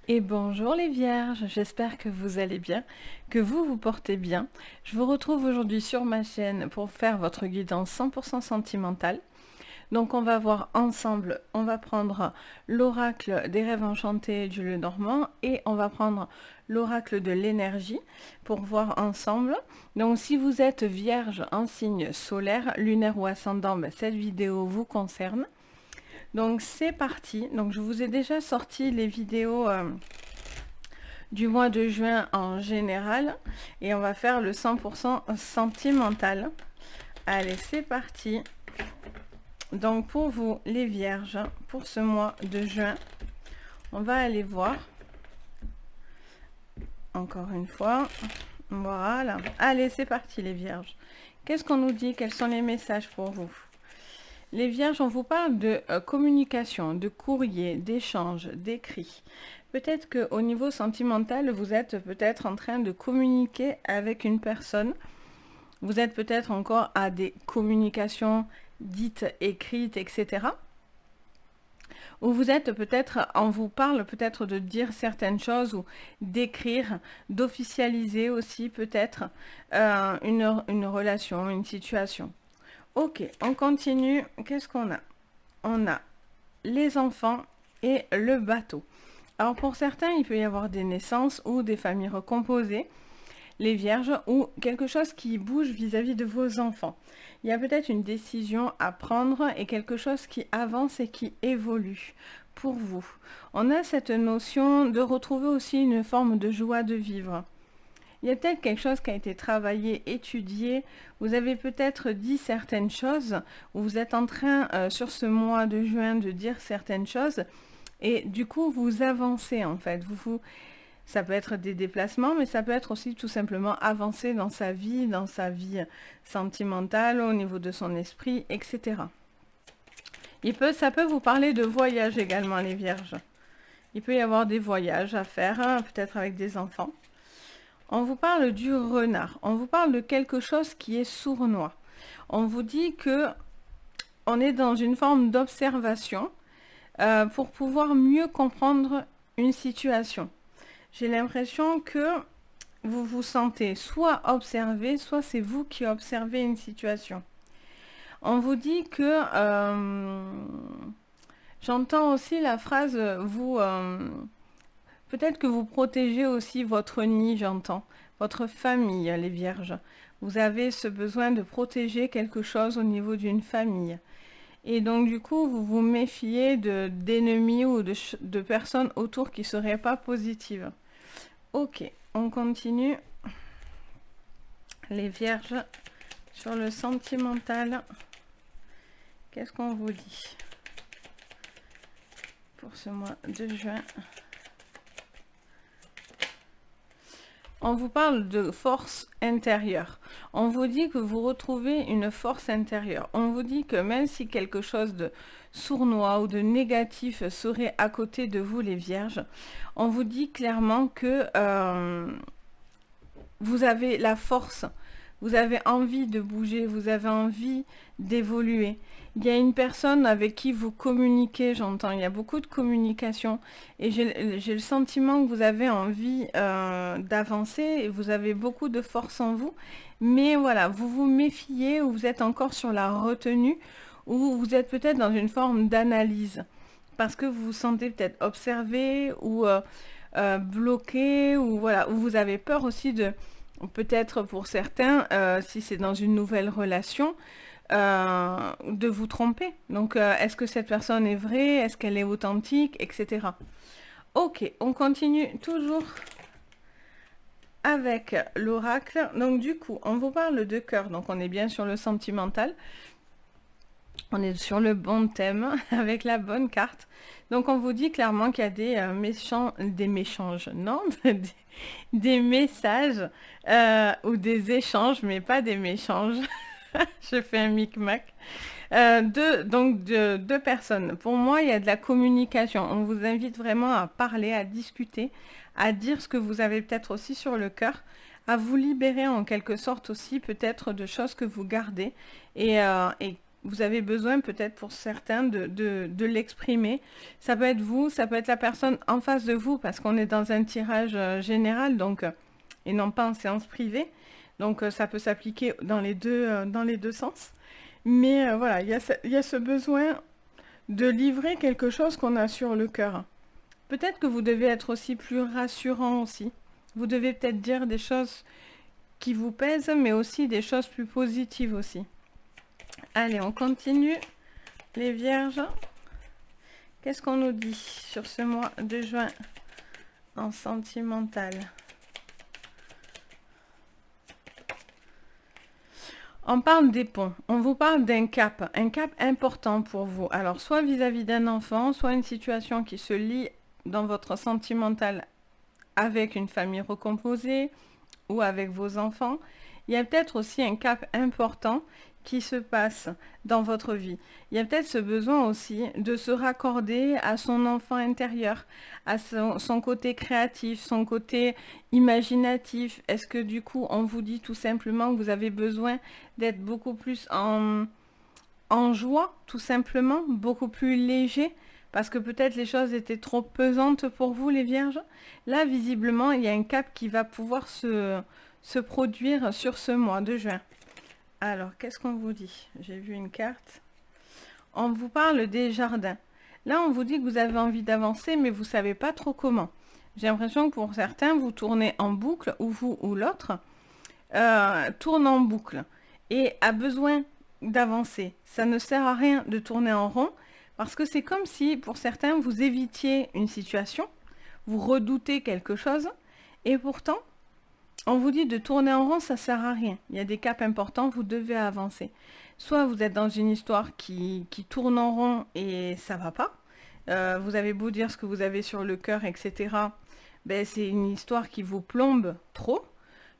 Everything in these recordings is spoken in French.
Et bonjour les vierges, j'espère que vous allez bien, que vous vous portez bien. Je vous retrouve aujourd'hui sur ma chaîne pour faire votre guidance 100% sentimentale. Donc on va voir ensemble, on va prendre l'oracle des rêves enchantés du Lenormand et on va prendre l'oracle de l'énergie pour voir ensemble. Donc si vous êtes vierge en signe solaire, lunaire ou ascendant, cette vidéo vous concerne. Donc c'est parti. Donc je vous ai déjà sorti les vidéos du mois de juin en général et on va faire le 100% sentimental. Allez, c'est parti. Donc pour vous les vierges, pour ce mois de juin, on va aller voir encore une fois. Voilà. Allez, c'est parti les vierges. Qu'est-ce qu'on nous dit? Quels sont les messages pour vous? Les vierges, on vous parle de communication, de courrier, d'échange, d'écrit. Peut-être qu'au niveau sentimental, vous êtes peut-être en train de communiquer avec une personne. Vous êtes peut-être encore à des communications dites, écrites, etc. Ou vous êtes peut-être, on vous parle peut-être de dire certaines choses ou d'écrire, d'officialiser aussi peut-être une relation, une situation. Ok, on continue. Qu'est-ce qu'on a? On a les enfants et le bateau. Alors pour certains, il peut y avoir des naissances ou des familles recomposées, les vierges, ou quelque chose qui bouge vis-à-vis de vos enfants. Il y a peut-être une décision à prendre et quelque chose qui avance et qui évolue pour vous. On a cette notion de retrouver aussi une forme de joie de vivre. Il y a peut-être quelque chose qui a été travaillé, étudié. Vous avez peut-être dit certaines choses, ou vous êtes en train, sur ce mois de juin, de dire certaines choses. Et du coup, vous avancez en fait. Ça peut être des déplacements, mais ça peut être aussi tout simplement avancer dans sa vie sentimentale, au niveau de son esprit, etc. Ça peut vous parler de voyage également, les vierges. Il peut y avoir des voyages à faire, peut-être avec des enfants. On vous parle du renard. On vous parle de quelque chose qui est sournois. On vous dit que on est dans une forme d'observation pour pouvoir mieux comprendre une situation. J'ai l'impression que vous vous sentez soit observé, soit c'est vous qui observez une situation. On vous dit que j'entends aussi la phrase peut-être que vous protégez aussi votre nid, j'entends, votre famille, les vierges. Vous avez ce besoin de protéger quelque chose au niveau d'une famille. Et donc du coup, vous vous méfiez d'ennemis ou de personnes autour qui ne seraient pas positives. Ok, on continue. Les vierges, sur le sentimental, qu'est-ce qu'on vous dit pour ce mois de juin? On vous parle de force intérieure. On vous dit que vous retrouvez une force intérieure. On vous dit que même si quelque chose de sournois ou de négatif serait à côté de vous, les vierges, on vous dit clairement que vous avez la force, vous avez envie de bouger, vous avez envie d'évoluer. Il y a une personne avec qui vous communiquez, j'entends, il y a beaucoup de communication et j'ai le sentiment que vous avez envie d'avancer et vous avez beaucoup de force en vous, mais voilà, vous vous méfiez ou vous êtes encore sur la retenue ou vous êtes peut-être dans une forme d'analyse parce que vous vous sentez peut-être observé ou bloqué ou voilà, ou vous avez peur aussi de, peut-être pour certains, si c'est dans une nouvelle relation, de vous tromper. Donc, est-ce que cette personne est vraie? Est-ce qu'elle est authentique? Etc. Ok, on continue toujours avec l'oracle. Donc, du coup, on vous parle de cœur. Donc, on est bien sur le sentimental. On est sur le bon thème, avec la bonne carte. Donc, on vous dit clairement qu'il y a des méchanges, non, des messages ou des échanges, mais pas des méchanges. Je fais un micmac. Donc, deux personnes. Pour moi, il y a de la communication. On vous invite vraiment à parler, à discuter, à dire ce que vous avez peut-être aussi sur le cœur, à vous libérer en quelque sorte aussi peut-être de choses que vous gardez et vous avez besoin peut-être pour certains de l'exprimer. Ça peut être vous, ça peut être la personne en face de vous, parce qu'on est dans un tirage général, donc, et non pas en séance privée. Donc ça peut s'appliquer dans dans les deux sens. Mais voilà, il y a ce besoin de livrer quelque chose qu'on a sur le cœur. Peut-être que vous devez être aussi plus rassurant aussi. Vous devez peut-être dire des choses qui vous pèsent, mais aussi des choses plus positives aussi. Allez, on continue. Les vierges, qu'est-ce qu'on nous dit sur ce mois de juin en sentimental? On parle des ponts, on vous parle d'un cap, un cap important pour vous. Alors, soit vis-à-vis d'un enfant, soit une situation qui se lie dans votre sentimental avec une famille recomposée ou avec vos enfants. Il y a peut-être aussi un cap important qui se passe dans votre vie. Il y a peut-être ce besoin aussi de se raccorder à son enfant intérieur, à son côté créatif, son côté imaginatif. Est-ce que du coup, on vous dit tout simplement que vous avez besoin d'être beaucoup plus en joie, tout simplement, beaucoup plus léger, parce que peut-être les choses étaient trop pesantes pour vous, les vierges. Là, visiblement, il y a un cap qui va pouvoir se produire sur ce mois de juin. Alors, qu'est-ce qu'on vous dit? J'ai vu une carte. On vous parle des jardins. Là, on vous dit que vous avez envie d'avancer, mais vous ne savez pas trop comment. J'ai l'impression que pour certains, vous tournez en boucle, ou vous ou l'autre tourne en boucle et a besoin d'avancer. Ça ne sert à rien de tourner en rond, parce que c'est comme si, pour certains, vous évitiez une situation, vous redoutez quelque chose, et pourtant, on vous dit de tourner en rond, ça ne sert à rien. Il y a des caps importants, vous devez avancer. Soit vous êtes dans une histoire qui tourne en rond et ça ne va pas. Vous avez beau dire ce que vous avez sur le cœur, etc. Ben, c'est une histoire qui vous plombe trop,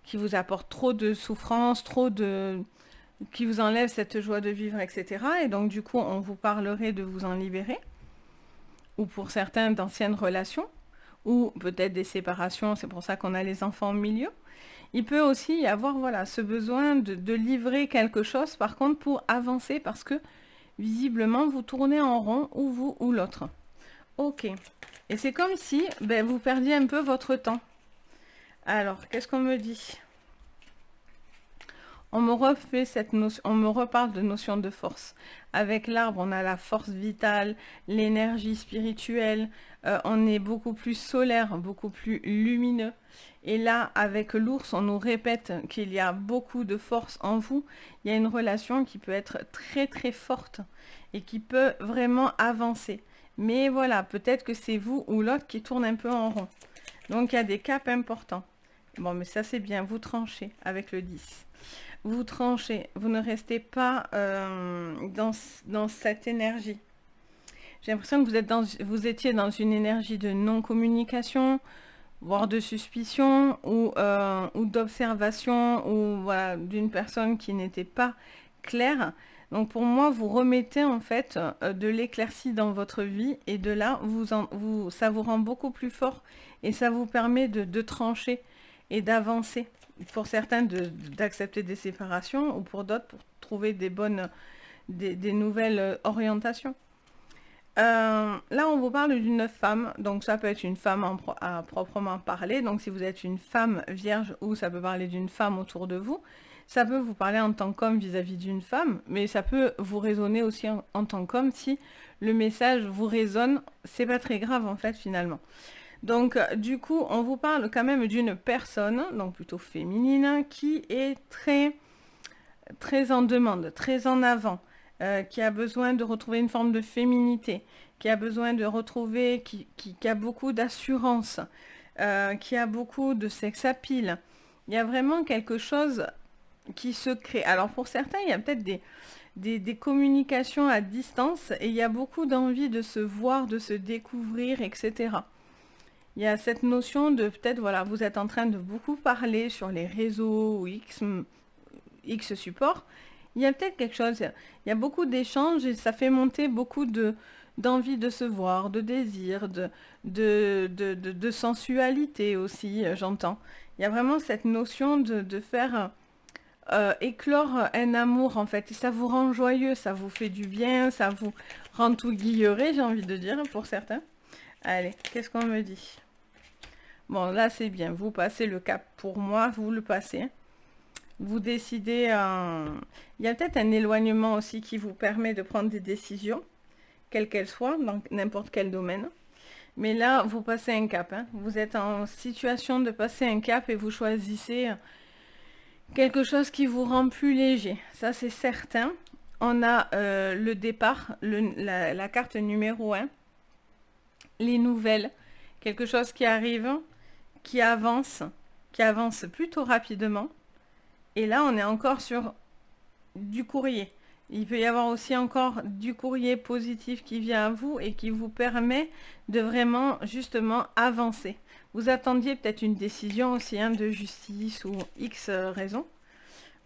qui vous apporte trop de souffrance, qui vous enlève cette joie de vivre, etc. Et donc du coup, on vous parlerait de vous en libérer. Ou pour certains, d'anciennes relations. Ou peut-être des séparations, c'est pour ça qu'on a les enfants au milieu. Il peut aussi y avoir voilà, ce besoin de livrer quelque chose, par contre, pour avancer, parce que, visiblement, vous tournez en rond, ou vous ou l'autre. Ok. Et c'est comme si vous perdiez un peu votre temps. Alors, qu'est-ce qu'on me dit? On me refait cette notion, on me reparle de notion de force. Avec l'arbre, on a la force vitale, l'énergie spirituelle, on est beaucoup plus solaire, beaucoup plus lumineux. Et là, avec l'ours, on nous répète qu'il y a beaucoup de force en vous. Il y a une relation qui peut être très très forte et qui peut vraiment avancer. Mais voilà, peut-être que c'est vous ou l'autre qui tourne un peu en rond. Donc il y a des caps importants. Bon, mais ça c'est bien, vous tranchez avec le 10. Vous tranchez, vous ne restez pas dans cette énergie. J'ai l'impression que vous étiez dans une énergie de non-communication, voire de suspicion, ou d'observation, ou voilà, d'une personne qui n'était pas claire. Donc pour moi, vous remettez en fait de l'éclaircie dans votre vie, et de là, ça vous rend beaucoup plus fort, et ça vous permet de trancher et d'avancer. Pour certains, d'accepter des séparations, ou pour d'autres, pour trouver des nouvelles orientations. Là, on vous parle d'une femme, donc ça peut être une femme à proprement parler. Donc si vous êtes une femme vierge, ou ça peut parler d'une femme autour de vous, ça peut vous parler en tant qu'homme vis-à-vis d'une femme, mais ça peut vous résonner aussi en tant qu'homme. Si le message vous résonne, c'est pas très grave en fait finalement. Donc, du coup, on vous parle quand même d'une personne, donc plutôt féminine, qui est très, très en demande, très en avant, qui a besoin de retrouver une forme de féminité, qui a besoin de retrouver, qui a beaucoup d'assurance, qui a beaucoup de sex appeal. Il y a vraiment quelque chose qui se crée. Alors, pour certains, il y a peut-être des communications à distance, et il y a beaucoup d'envie de se voir, de se découvrir, etc. Il y a cette notion de peut-être, voilà, vous êtes en train de beaucoup parler sur les réseaux ou X support. Il y a peut-être quelque chose, il y a beaucoup d'échanges, et ça fait monter beaucoup d'envie de se voir, de désir, de sensualité aussi, j'entends. Il y a vraiment cette notion de faire éclore un amour en fait. Et ça vous rend joyeux, ça vous fait du bien, ça vous rend tout guilleret, j'ai envie de dire, pour certains. Allez, qu'est-ce qu'on me dit? Bon, là c'est bien, vous passez le cap pour moi, vous le passez. Vous décidez, il y a peut-être un éloignement aussi qui vous permet de prendre des décisions, quelles qu'elles soient, dans n'importe quel domaine. Mais là, vous passez un cap, hein. Vous êtes en situation de passer un cap et vous choisissez quelque chose qui vous rend plus léger. Ça, c'est certain. On a le départ, la carte numéro 1, les nouvelles, quelque chose qui arrive, qui avance plutôt rapidement. Et là, on est encore sur du courrier. Il peut y avoir aussi encore du courrier positif qui vient à vous et qui vous permet de vraiment, justement, avancer. Vous attendiez peut-être une décision aussi, hein, de justice ou X raison.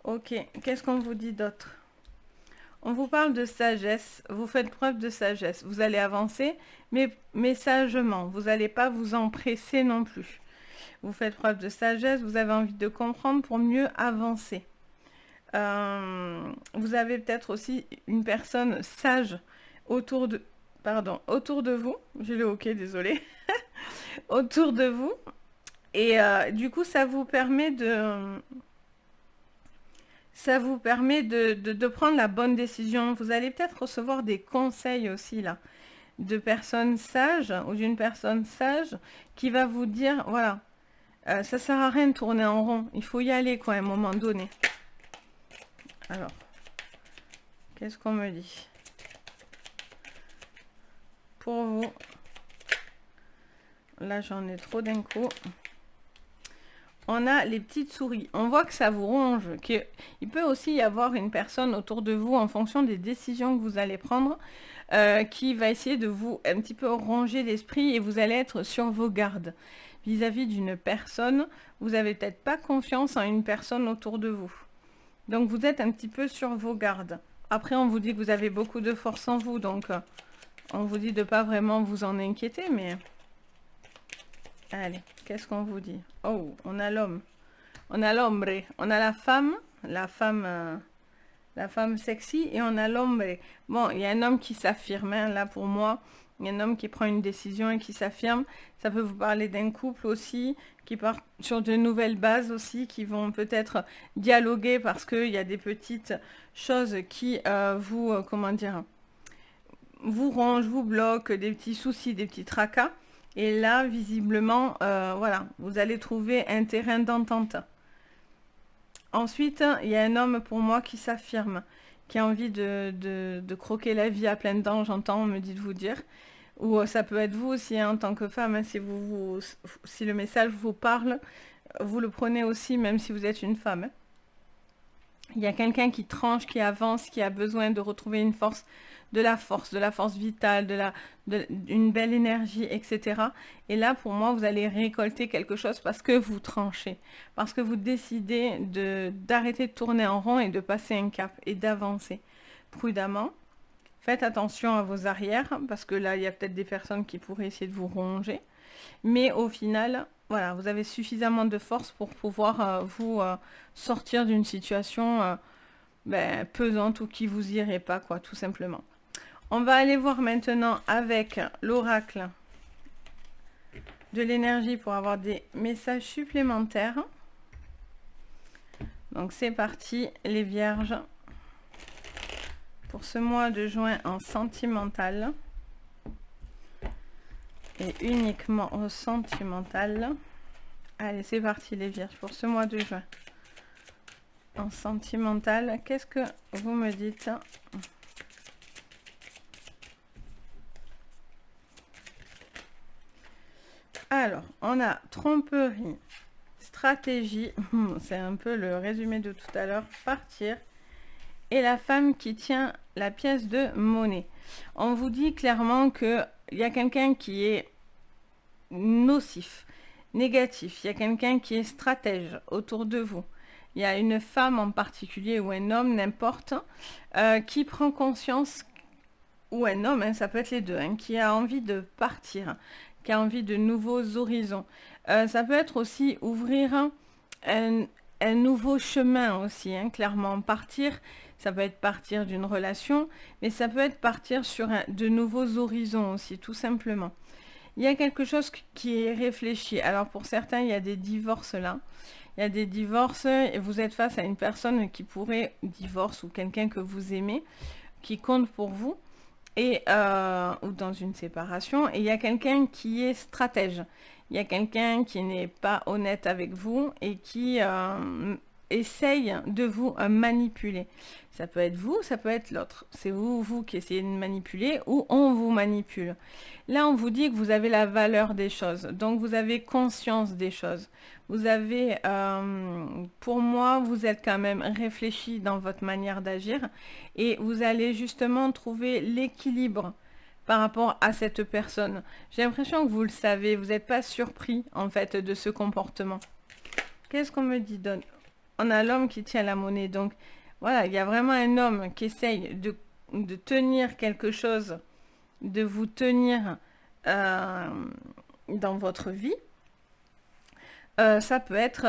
Ok, qu'est-ce qu'on vous dit d'autre? On vous parle de sagesse, vous faites preuve de sagesse. Vous allez avancer, mais sagement. Vous n'allez pas vous empresser non plus. Vous faites preuve de sagesse, vous avez envie de comprendre pour mieux avancer. Vous avez peut-être aussi une personne sage autour de vous. J'ai le hoquet, désolé. Autour de vous. Et du coup, ça vous permet de prendre la bonne décision. Vous allez peut-être recevoir des conseils aussi là, de personnes sages ou d'une personne sage qui va vous dire, voilà, ça sert à rien de tourner en rond. Il faut y aller quoi à un moment donné. Alors, qu'est-ce qu'on me dit? Pour vous, là j'en ai trop d'un coup. On a les petites souris. On voit que ça vous ronge. Il peut aussi y avoir une personne autour de vous en fonction des décisions que vous allez prendre qui va essayer de vous un petit peu ronger l'esprit et vous allez être sur vos gardes. Vis-à-vis d'une personne, vous n'avez peut-être pas confiance en une personne autour de vous. Donc vous êtes un petit peu sur vos gardes. Après, on vous dit que vous avez beaucoup de force en vous, donc on vous dit de ne pas vraiment vous en inquiéter, mais... Allez, qu'est-ce qu'on vous dit? Oh, on a l'homme. On a l'hombre. On a la femme sexy, et on a l'hombre. Bon, il y a un homme qui s'affirme, hein, là pour moi. Il y a un homme qui prend une décision et qui s'affirme. Ça peut vous parler d'un couple aussi, qui part sur de nouvelles bases aussi, qui vont peut-être dialoguer parce qu'il y a des petites choses qui comment dire, vous rongent, vous bloquent, des petits soucis, des petits tracas. Et là, visiblement, voilà, vous allez trouver un terrain d'entente. Ensuite, il y a un homme pour moi qui s'affirme, qui a envie de croquer la vie à pleines dents, j'entends, on me dit de vous dire. Ou ça peut être vous aussi, hein, en tant que femme, hein, si le message vous parle, vous le prenez aussi, même si vous êtes une femme. Hein. Il y a quelqu'un qui tranche, qui avance, qui a besoin de retrouver une force, de la force vitale, d'une belle énergie, etc. Et là, pour moi, vous allez récolter quelque chose parce que vous tranchez, parce que vous décidez d'arrêter de tourner en rond et de passer un cap et d'avancer prudemment. Faites attention à vos arrières, parce que là, il y a peut-être des personnes qui pourraient essayer de vous ronger. Mais au final, voilà, vous avez suffisamment de force pour pouvoir vous sortir d'une situation pesante ou qui vous irait pas, quoi, tout simplement. On va aller voir maintenant avec l'oracle de l'énergie pour avoir des messages supplémentaires. Donc c'est parti, les vierges. Pour ce mois de juin en sentimental. Et uniquement au sentimental. Allez, c'est parti les vierges pour ce mois de juin. En sentimental, qu'est-ce que vous me dites? Alors, on a tromperie, stratégie, c'est un peu le résumé de tout à l'heure, partir, et la femme qui tient la pièce de monnaie. On vous dit clairement qu'il y a quelqu'un qui est nocif, négatif, il y a quelqu'un qui est stratège autour de vous. Il y a une femme en particulier ou un homme, n'importe, qui prend conscience, ou un homme, hein, ça peut être les deux, hein, qui a envie de partir, qui a envie de nouveaux horizons. Ça peut être aussi ouvrir un nouveau chemin aussi, hein, clairement. Partir, ça peut être partir d'une relation, mais ça peut être partir sur de nouveaux horizons aussi, tout simplement. Il y a quelque chose qui est réfléchi. Alors pour certains, il y a des divorces là. Il y a des divorces et vous êtes face à une personne qui pourrait, divorce ou quelqu'un que vous aimez, qui compte pour vous, et, ou dans une séparation. Et il y a quelqu'un qui est stratège. Il y a quelqu'un qui n'est pas honnête avec vous et qui essaye de vous manipuler. Ça peut être vous, ça peut être l'autre. C'est vous qui essayez de manipuler ou on vous manipule. Là, on vous dit que vous avez la valeur des choses. Donc, vous avez conscience des choses. Vous avez, pour moi, vous êtes quand même réfléchi dans votre manière d'agir et vous allez justement trouver l'équilibre par rapport à cette personne. J'ai l'impression que vous le savez, vous n'êtes pas surpris en fait de ce comportement. Qu'est-ce qu'on me dit? On a l'homme qui tient la monnaie, donc voilà, il y a vraiment un homme qui essaye de tenir quelque chose, de vous tenir dans votre vie. Ça peut être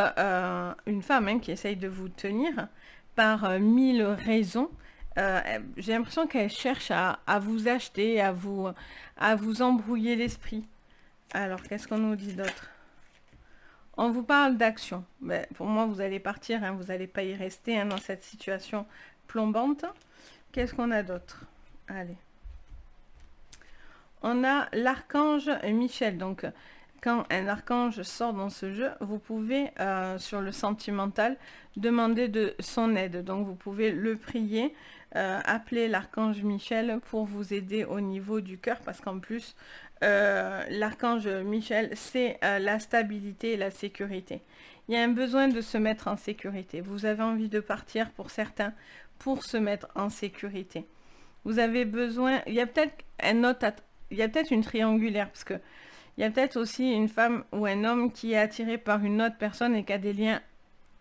une femme hein, qui essaye de vous tenir par 1000 raisons. J'ai l'impression qu'elle cherche à vous acheter, à vous embrouiller l'esprit. Alors, qu'est-ce qu'on nous dit d'autre? On vous parle d'action. Ben, pour moi, vous allez partir, hein, vous n'allez pas y rester hein, dans cette situation plombante. Qu'est-ce qu'on a d'autre? Allez. On a l'archange Michel. Donc, quand un archange sort dans ce jeu, vous pouvez, sur le sentimental, demander de son aide. Donc, vous pouvez le prier, appeler l'archange Michel pour vous aider au niveau du cœur. Parce qu'en plus, l'archange Michel, c'est la stabilité et la sécurité. Il y a un besoin de se mettre en sécurité. Vous avez envie de partir pour certains pour se mettre en sécurité. Vous avez besoin... Il y a peut-être une triangulaire parce que il y a peut-être aussi une femme ou un homme qui est attiré par une autre personne et qui a des liens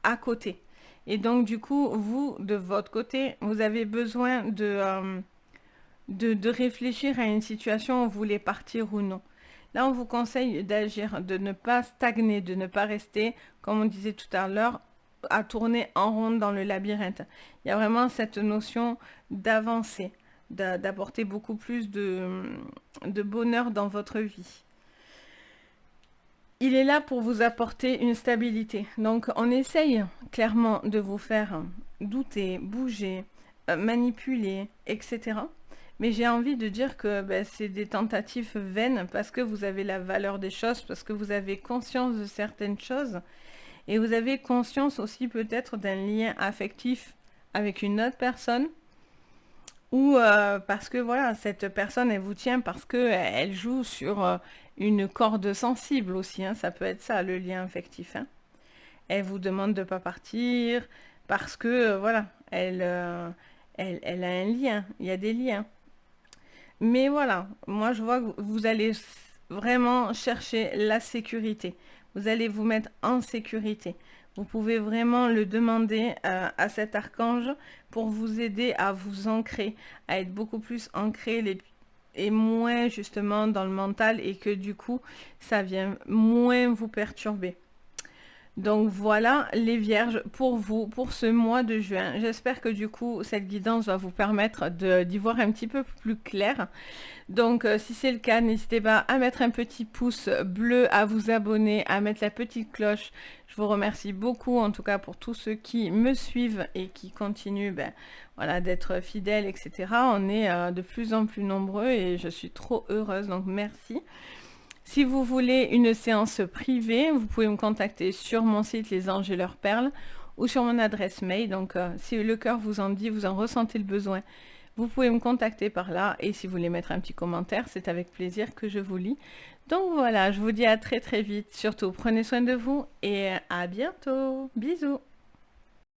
à côté. Et donc, du coup, vous, de votre côté, vous avez besoin de réfléchir à une situation où vous voulez partir ou non. Là, on vous conseille d'agir, de ne pas stagner, de ne pas rester, comme on disait tout à l'heure, à tourner en rond dans le labyrinthe. Il y a vraiment cette notion d'avancer, d'apporter beaucoup plus de bonheur dans votre vie. Il est là pour vous apporter une stabilité. Donc, on essaye clairement de vous faire douter, bouger, manipuler, etc. Mais j'ai envie de dire que c'est des tentatives vaines parce que vous avez la valeur des choses, parce que vous avez conscience de certaines choses et vous avez conscience aussi peut-être d'un lien affectif avec une autre personne ou parce que voilà, cette personne, elle vous tient parce qu'elle joue sur une corde sensible aussi, hein, ça peut être ça, le lien affectif. Hein. Elle vous demande de ne pas partir parce que, voilà, elle a un lien, il y a des liens. Mais voilà, moi je vois que vous allez vraiment chercher la sécurité. Vous allez vous mettre en sécurité. Vous pouvez vraiment le demander à cet archange pour vous aider à vous ancrer, à être beaucoup plus ancré et moins justement dans le mental et que du coup, ça vient moins vous perturber. Donc voilà les vierges pour vous, pour ce mois de juin. J'espère que du coup, cette guidance va vous permettre d'y voir un petit peu plus clair. Donc si c'est le cas, n'hésitez pas à mettre un petit pouce bleu, à vous abonner, à mettre la petite cloche. Je vous remercie beaucoup en tout cas pour tous ceux qui me suivent et qui continuent voilà, d'être fidèles, etc. On est de plus en plus nombreux et je suis trop heureuse, donc merci. Si vous voulez une séance privée, vous pouvez me contacter sur mon site Les Anges et leurs perles ou sur mon adresse mail. Donc, si le cœur vous en dit, vous en ressentez le besoin, vous pouvez me contacter par là. Et si vous voulez mettre un petit commentaire, c'est avec plaisir que je vous lis. Donc voilà, je vous dis à très très vite. Surtout, prenez soin de vous et à bientôt. Bisous.